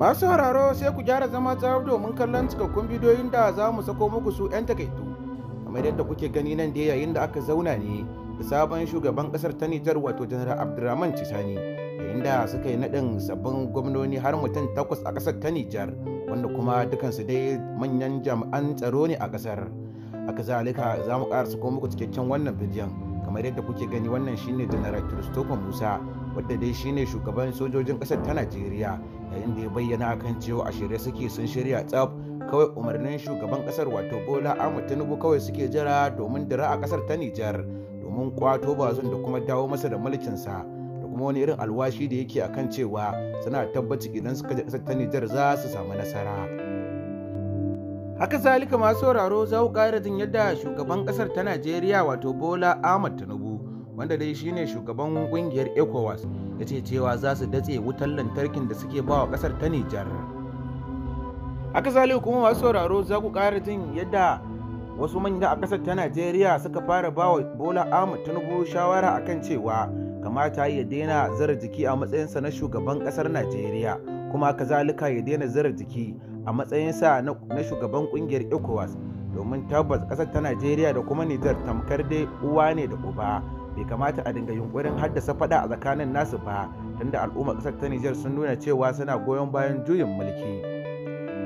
Masu sauraro sai ku gyara zama tsaro domin kallon cikakkun bidiyoyin da za mu sako muku su 'yan takaitu. Kamar yadda kuke gani nan da yayin da aka zauna ne da sabon shugaban kasar ta Nijar wato Janar Abdurrahman Tishani, yayin da suka yi naɗin sabbin gwamnoni har mutum 8 a kasar ta Nijar, wanda kuma dukansu dai manyan jami'an tsaro ne a kasar. Haka zalika za mu ƙara sako muku cikakken wannan bidiyon. Kamar yadda kuke gani, wannan shine Janar Christopher Musa, wadda dai shine shugaban sojojin kasar ta Najeriya, yayin da ya bayyana akan cewa a shirye suke, sun shirya tsaf, kawai umarnin shugaban kasar wato Bola Ahmed Tinubu kawai suke jira domin dira a kasar ta Nijar, domin kwato bazun da kuma dawo masa da mulkinsa, da kuma wani irin alwashi da yake akan cewa suna tabbaci idan suka je kasar ta Nijar za su samu nasara. Haka zalika masu sauraro za ku ƙara jin yadda shugaban kasar ta Najeriya wato Bola Ahmed Tinubu, wanda dai shine shugaban kungiyar ECOWAS, ya ce cewa za su datse wutar lantarkin da suke bawa kasar ta Nijar. Haka zalika kuma masu sauraro za ku ƙara jin yadda wasu manya a kasar ta Najeriya suka fara bawa Bola Ahmed Tinubu shawara akan cewa kamata ya daina zara jiki a matsayinsa na shugaban kasar Najeriya, kuma kazalika ya daina zara jiki a matsayinsa na shugaban kungiyar ECOWAS, domin tabbas kasar ta Najeriya da kuma Nijar tamkar dai uwa ne da uba. Bai kamata a dinga yunkurin haddasa fada a tsakanin nasu ba, tunda al'ummar kasar ta Nijar sun nuna cewa suna goyon bayan juyin mulki.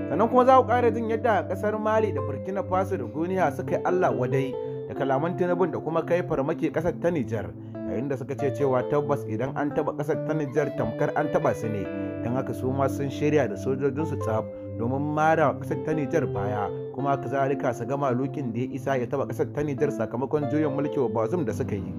Sannan kuma za ku ƙara jin yadda kasar Mali da Burkina Faso da Guinea suka yi Allah wadai da kalaman Tinubu da kuma kai farmaki kasar ta Nijar, yayin da suka ce cewa tabbas idan an taba kasar ta Nijar tamkar an taba su ne, don haka su ma sun shirya da sojojinsu tsaf domin mara kasar ta Nijar baya, kuma kazalika su ga malukin da ya isa ya taba kasar ta Nijar sakamakon juyin mulki wa Bazoum da suka yi.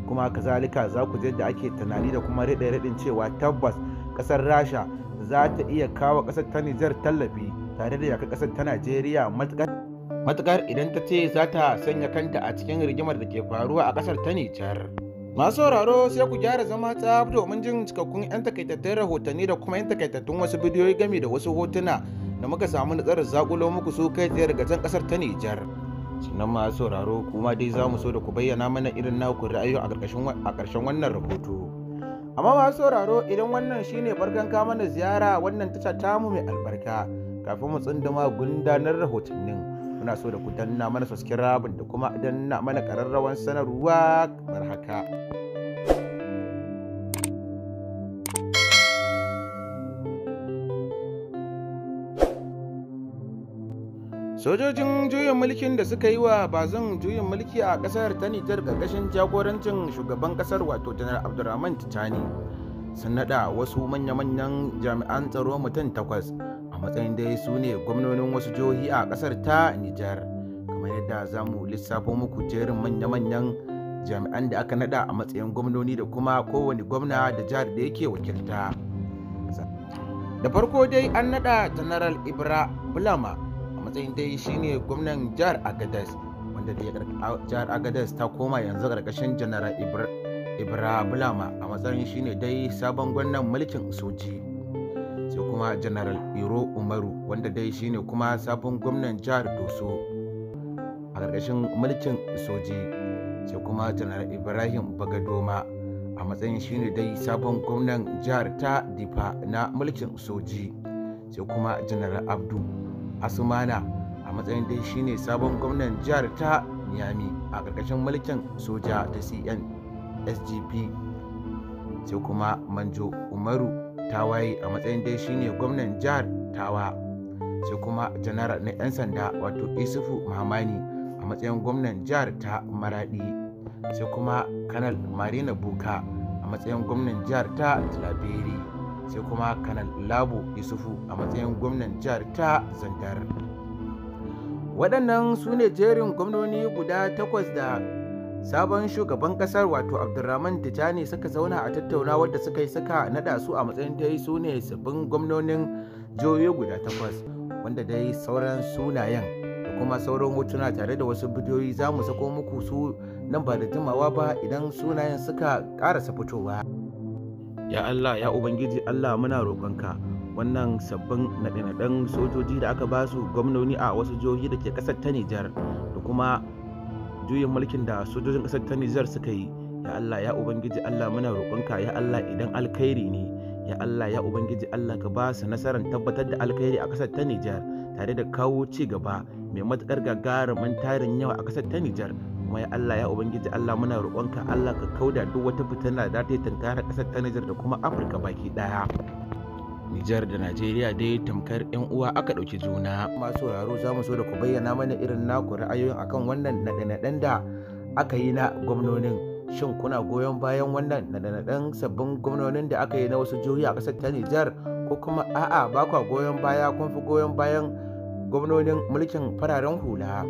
Kuma kazalika za ku je da ake tunani da kuma raɗe-raɗin cewa tabbas kasar Rasha za ta iya kawo kasar ta Nijar tallafi tare da yakar kasar ta Najeriya matukar idan ta ce za ta sanya kanta a cikin rigimar da ke faruwa a kasar ta Nijar. Masu sauraro sai ku gyara zama tsaf domin jin cikakkun 'yan takaitattun rahotanni da kuma 'yan takaitattun wasu bidiyoyi game da wasu hotuna da muka samu nasarar zakulo muku su kai tsaye daga can kasar ta Nijar. Sannan masu sauraro kuma dai za mu so da ku bayyana mana irin naku ra'ayoyi a ƙarshen wannan rahoto. Amma masu sauraro, idan wannan shine farkon ka mana ziyara wannan tasha tamu mai albarka, kafin mu tsunduma gundanar rahotannin, muna so da ku danna mana subscribe da kuma danna mana ƙararrawan sanarwa kamar haka. Sojojin juyin mulkin da suka yi wa Bazoum juyin mulki a kasar ta Nijar ƙarƙashin jagorancin shugaban kasar wato Janar Abdurrahman Tishani sun naɗa wasu manya-manyan jami'an tsaro mutum 8 a matsayin dai su ne gwamnonin wasu jihohi a kasar ta Nijar. Kamar yadda za mu lissafo muku jerin manya-manyan jami'an da aka naɗa a matsayin gwamnoni da kuma kowane gwamna da jihar da yake wakilta. Da farko dai an naɗa General Ibra Bulama matsayin dai shine gwamnan jihar Agadez, wanda jihar Agadez ta koma yanzu karkashin General Ibra Bulama a matsayin shine dai sabon gwamnan mulkin soji. Sai kuma General Iro Umaru, wanda dai shine kuma sabon gwamnan jihar Doso a karkashin mulkin soji. Sai kuma General Ibrahim Bagadoma a matsayin shine dai sabon gwamnan jihar ta Difa na mulkin soji. Sai kuma General Abdu Asumana a matsayin dai shine sabon gwamnan jihar ta Niamey a ƙarƙashin mulkin soja ta CNSGP. Sai kuma Manjo Umaru Tawaye a matsayin dai shine gwamnan jihar Tawa. Sai kuma Janaral na 'yan sanda wato Isufu Mahamani a matsayin gwamnan jihar ta Maradi. Sai kuma Kanal Marina Buka a matsayin gwamnan jihar ta Tilaberi. Sai kuma Kanal Labo Isufu a matsayin gwamnan jihar ta Zandar. Waɗannan su ne jerin gwamnoni guda 8 da sabon shugaban ƙasar wato Abdurrahman Tishani suka zauna a tattaunawar da suka naɗa su a matsayin dai su ne sabbin gwamnonin jihohi guda 8, wanda dai sauran sunayen da kuma sauran hotuna tare da wasu bidiyoyi za mu sako muku su nan ba da jimawa ba idan sunayen suka ƙarasa fitowa. Ya Allah, ya Ubangiji Allah, muna roƙonka wannan sabbin naɗe-naɗen sojoji da aka ba su gwamnoni a wasu jihohi da ke ƙasar ta Nijar da kuma juyin mulkin da sojojin ƙasar ta Nijar suka yi, ya Allah, ya Ubangiji Allah, muna roƙonka ya Allah, idan alkhairi ne ya Allah ya ubangiji Allah ka ba su nasarar tabbatar da alkhairi a ƙasar ta Nijar tare da kawo ci gaba mai matuƙar gagarumin tarin yawa a ƙasar ta Nijar. Kuma ya Allah ya ubangiji Allah muna roƙonka Allah ka kauda duk wata fitina da ta yi tunkara ƙasar ta Nijar da kuma Afirka baki ɗaya. Nijar da Najeriya dai tamkar 'yan uwa aka ɗauki juna. Masu sauraro za mu so da ku bayyana mana irin naku ra'ayoyin akan wannan naɗe-naɗen da aka yi na gwamnonin. Shin kuna goyon bayan wannan naɗe-naɗen sabbin gwamnonin da aka yi na wasu jihohi a ƙasar ta Nijar, ko kuma a'a ba kwa goyon baya, kun fi goyon bayan gwamnonin mulkin fararen hula?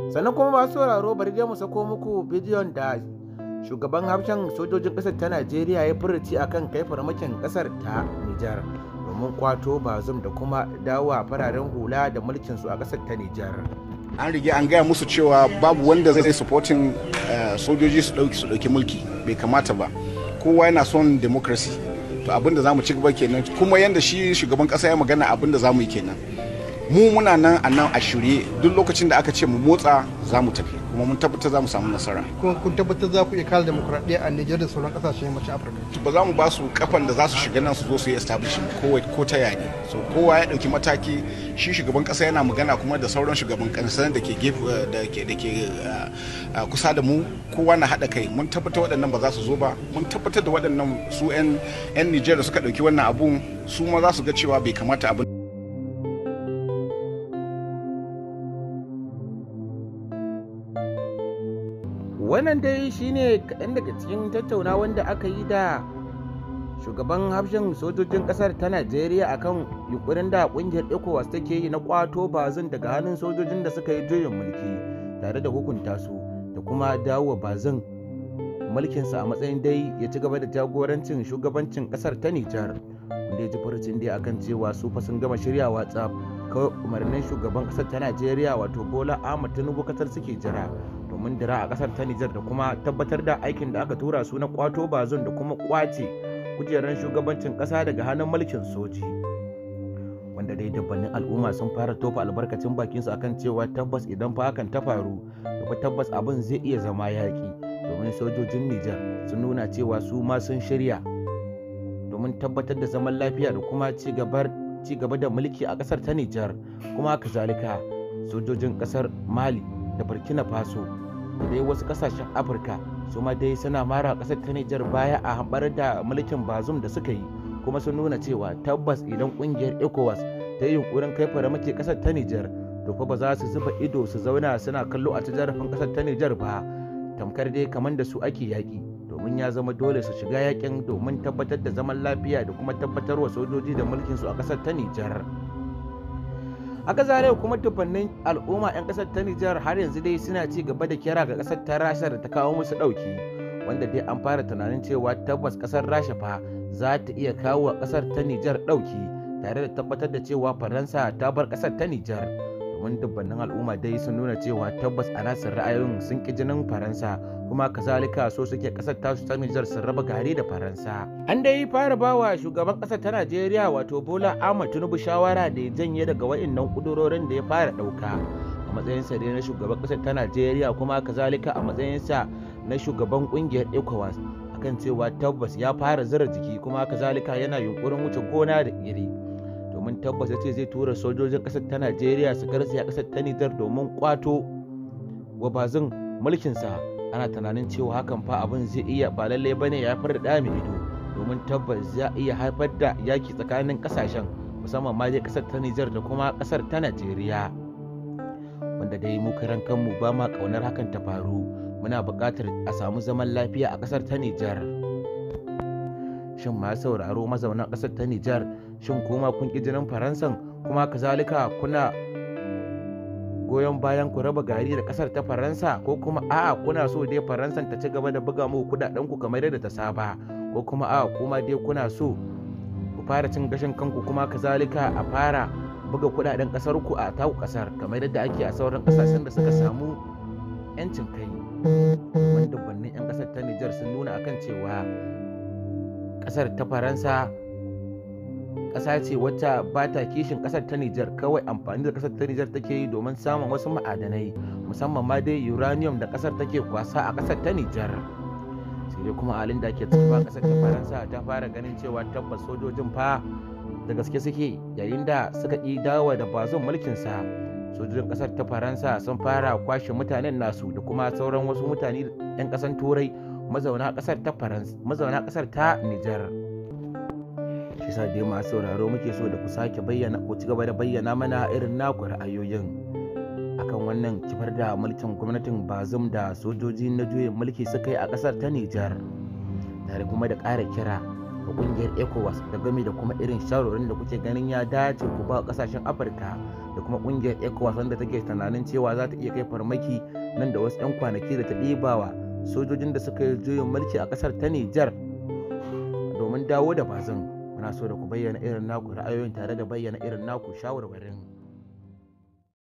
Sannan kuma masu sauraro bari dai mu sako muku bidiyon da shugaban hafshan sojojin ƙasar ta Najeriya ya furci akan kai farmakin ƙasar ta Nijar domin kwato Bazum da kuma dawowa fararen hula da mulkin su a ƙasar ta Nijar. An rige an gaya musu cewa babu wanda zai supporting sojoji su dauki mulki, bai kamata ba. Kowa yana son democracy, to abinda za mu ci gaba kenan, kuma yanda shi shugaban ƙasa ya magana abinda za mu yi kenan. Mu muna nan a shirye, duk lokacin da aka ce mu motsa za mu tafi, kuma mun tabbatar za mu samu nasara. Kuma kun tabbatar za ku iya kare demokuraɗiyya a Nijar da sauran ƙasashen yammacin Afirka? Ba za mu ba su kafan da za su shiga nan su zo su yi establishment ko ta yaya. So kowa ya ɗauki mataki, shi shugaban ƙasa yana magana kuma da sauran shugaban ƙasa da ke kusa da mu, kowa na haɗa kai. Mun tabbatar waɗannan ba za su zo ba, mun tabbatar da waɗannan su 'yan Nijar da suka ɗauki wannan abun su ma za su ga cewa bai kamata abin. Wannan dai shine kaɗan daga cikin tattaunawa da aka yi da shugaban hafshin sojojin ƙasar ta Najeriya akan yunkurin da ƙungiyar ECOWAS take yi na kwato Bazum daga hannun sojojin da suka yi juyin mulki tare da hukunta su da kuma dawo Bazum mulkinsa a matsayin dai ya ci gaba da jagorancin shugabancin ƙasar ta Nijar, wanda ya ji furucin dai akan cewa su fa sun gama shiryawa tsaf, kawai umarnin shugaban ƙasar ta Najeriya wato Bola Ahmed Tinubu kasar suke jira domin dira a kasar ta Nijar da kuma tabbatar da aikin da aka tura su na kwato Bazum da kuma kwace kujerar shugabancin kasa daga hannun mulkin soji, wanda dai dabbanin al'umma sun fara tofa albarkacin bakin su akan cewa tabbas idan fa hakan ta faru da tabbas abin zai iya zama yaki, domin sojojin Nijar sun nuna cewa su ma sun shirya domin tabbatar da zaman lafiya da kuma ci gaba da mulki a kasar ta Nijar. Kuma kazalika sojojin kasar Mali da Burkina Faso da dai wasu kasashen Afirka su ma dai suna mara kasar ta Nijar baya a hambar da mulkin Bazum da suka yi, kuma sun nuna cewa tabbas idan kungiyar ECOWAS ta yi yunkurin kai farmaki kasar ta Nijar to fa ba za su zuba ido su zauna suna kallo a jarafin kasar ta Nijar ba, tamkar dai kamar da su ake yaki, domin ya zama dole su shiga yakin domin tabbatar da zaman lafiya da kuma tabbatar wa sojoji da mulkin su a kasar ta Nijar. Haka zare kuma tufannin al'umma 'yan kasar ta Nijar har yanzu dai suna ci gaba da kira ga kasar ta Rasha da ta kawo musu dauki, wanda dai an fara tunanin cewa tabbas kasar Rasha fa za ta iya kawo wa kasar ta Nijar dauki tare da tabbatar da cewa Faransa ta bar kasar ta Nijar, domin dubbannin al'umma dai sun nuna cewa tabbas a nasu ra'ayoyin sun ki jinin Faransa, kuma kazalika so suke kasar tasu ta Nijar sun raba gari da Faransa. An dai fara bawa shugaban kasar ta Najeriya wato Bola Ahmed Tinubu shawara da ya janye daga wa'annan kudurorin da ya fara dauka a matsayinsa dai na shugaban kasar ta Najeriya, kuma kazalika a matsayinsa na shugaban kungiyar ECOWAS, akan cewa tabbas ya fara zira jiki, kuma kazalika yana yunkurin wuce gona da iri, domin tabbas ya ce zai tura sojojin kasar ta Najeriya su garzaya kasar ta Nijar domin kwato wa Bazum mulkinsa. Ana tunanin cewa hakan fa abin zai iya ba lallai bane ya haifar da ɗa mai ido, domin tabbas zai iya haifar da yaki tsakanin kasashen, musamman ma dai kasar ta Nijar da kuma kasar ta Najeriya, wanda dai mu karan kanmu ba ma kaunar hakan ta faru. Muna buƙatar a samu zaman lafiya a kasar ta Nijar. Shin ma sauraro mazaunan kasar ta Nijar, shin kuma kun ƙi jinin Faransan, kuma kazalika kuna goyon bayan ku raba gari da kasar ta Faransa, ko kuma a'a kuna so dai Faransan ta ci gaba da buga muku kudaden ku kamar yadda ta saba, ko kuma a'a kuma dai kuna so ku fara cin gashin kanku, kuma kazalika a fara buga kudaden kasar ku a taku kasar kamar yadda ake a sauran kasashen da suka samu yancin kai. Wanda dubbannin 'yan kasar ta Nijar sun nuna akan cewa kasar ta Faransa ƙasa ce wacce ba ta kishin ƙasar ta Nijar, kawai amfani da ƙasar ta Nijar take yi domin samun wasu ma'adanai, musamman ma dai uranium da ƙasar take kwasa a ƙasar ta Nijar. sai dai kuma halin da ake ciki ba kasar ta Faransa ta fara ganin cewa tabbas sojojin fa da gaske suke, yayin da suka ƙi dawo da Bazoum mulkinsa. Sojojin kasar ta Faransa sun fara kwashe mutanen nasu da kuma sauran wasu mutane 'yan ƙasar Turai mazauna kasar ta Nijar. Shi sa dai masu sauraro muke so da ku sake bayyana ko ci gaba da bayyana mana irin naku ra'ayoyin akan wannan kifar da mulkin gwamnatin Bazoum da sojoji na juyin mulki suka yi a kasar ta Nijar, tare kuma da ƙara kira ga kungiyar ECOWAS da game da kuma irin shawarorin da kuke ganin ya dace ku ba kasashen Afirka da kuma kungiyar ECOWAS wanda take tunanin cewa za ta iya kai farmaki nan da wasu 'yan kwanaki da ta ɗibawa sojojin da suka yi juyin mulki a kasar ta Nijar domin dawo da Bazoum. Muna so da ku bayyana irin naku ra'ayoyin tare da bayyana irin naku shawarwarin.